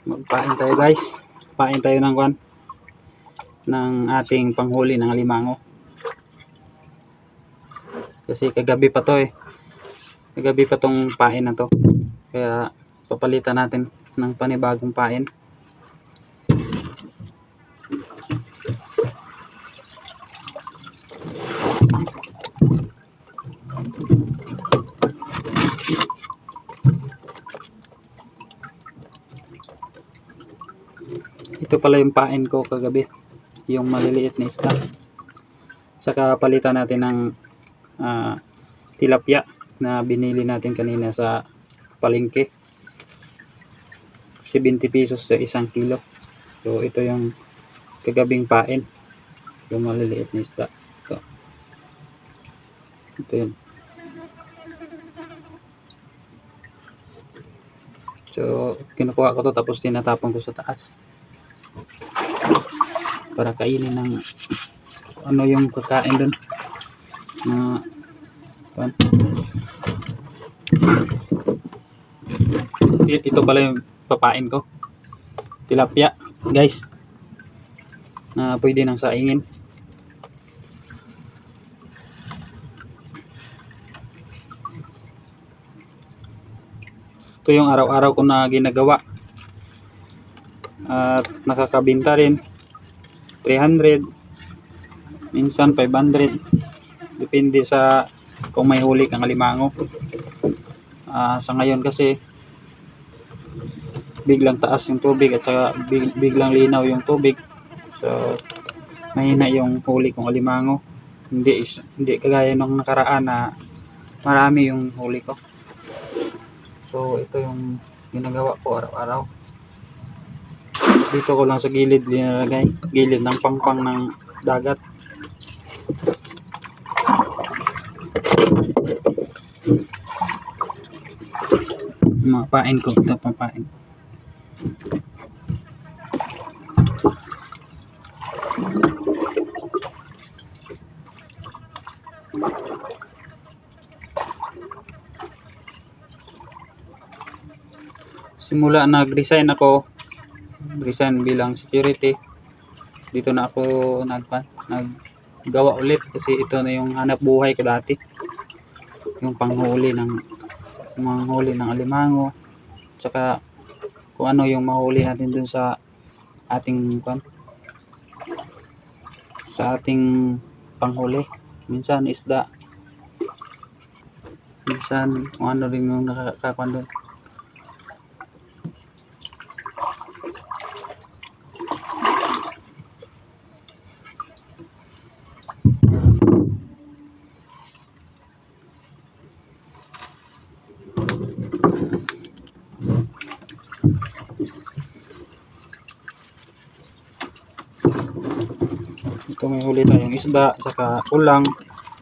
Magpain tayo guys. Pain tayo ng kwan ng ating panghuli ng alimango. Kasi kagabi pa to Kagabi pa tong pain na to. Kaya papalitan natin ng panibagong pain. Ito pala yung pain ko kagabi, yung maliliit na isda. Saka palitan natin ng tilapia na binili natin kanina sa palengke. 70 pesos sa 1 kilo. So ito yung kagabing pain, yung maliliit na isda. Ito yun. So kinukuha ko to, tapos tinatapon ko sa taas para kainin ng ano yung kakain dun na ito pala yung papain ko, tilapia guys, na pwede nang saingin. Ito yung araw-araw ko na ginagawa at nakakabinta rin 300, minsan 500, depende sa kung may huli kang alimango. Sa ngayon kasi biglang taas yung tubig at saka biglang linaw yung tubig, so mahina yung huli kong alimango. Hindi kagaya nung nakaraan na marami yung huli ko. So ito yung ginagawa ko araw-araw. Dito ko lang sa gilid linalagay, gilid ng pangpang ng dagat. Mga pain ko, ito papain. Simula nag-resign bilang security, dito na ako naggawa ulit kasi ito na yung hanap buhay ko dati, yung panghuli ng alimango, tsaka kung ano yung mahuli natin dun sa ating panghuli. Minsan isda, minsan kung ano rin yung nakakakuan dun. Ito may huli tayong isda, saka ulang,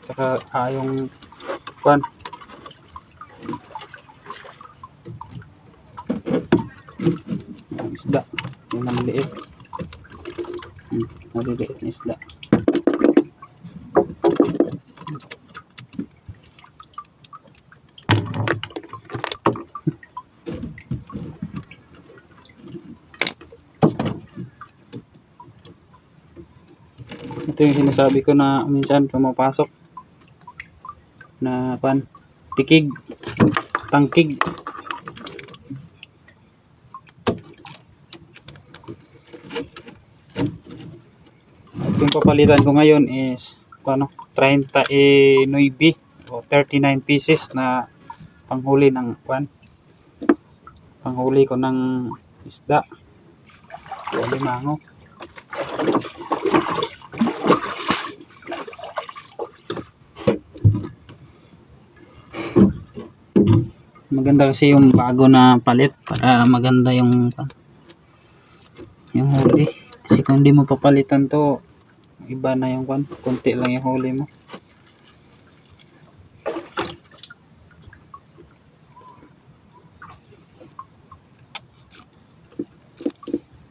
saka yung isda, yung maliliit na isda. Ito yung sinasabi ko na minsan pumapasok na tangkig. At yung papalitan ko ngayon is 39 o 39 pieces na panghuli ko ng isda o alimango. Maganda kasi yung bago na palit para maganda yung huli. Kasi kung hindi mo papalitan to, iba na yung konti lang yung huli mo.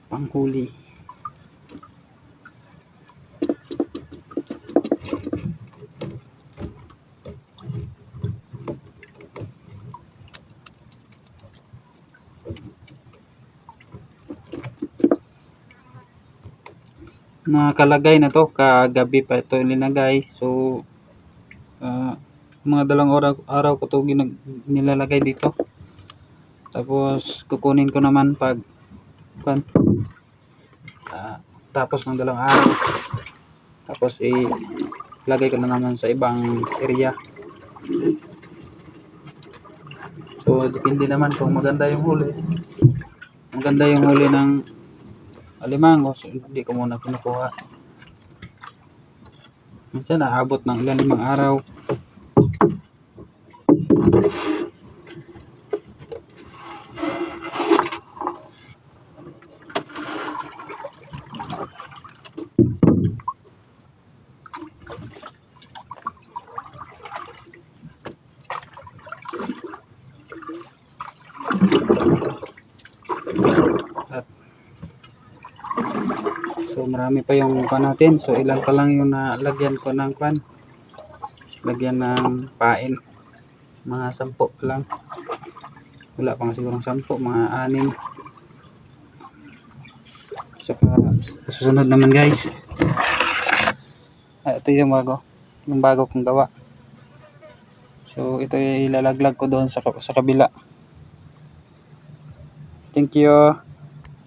Panghuli. nakalagay na to, kagabi pa ito linagay. So mga dalang araw ko to nilalagay dito. Tapos kukunin ko naman pag tapos ng dalang araw. Tapos ilagay ko na naman sa ibang area. So depende naman kung maganda yung huli. Maganda yung huli ng alimango, so hindi ko muna kinukuha. Minsan naabot ng ilang limang araw. So marami pa yung kuan natin. So ilan pa lang yung nalagyan ko ng kuan. Lagyan ng pain. Mga 10 lang. Wala pang sigurong 10, mga 6. Saka susunod naman guys. Ito yung bago kong gawa. So ito ilalaglag ko doon sa kabila. Thank you.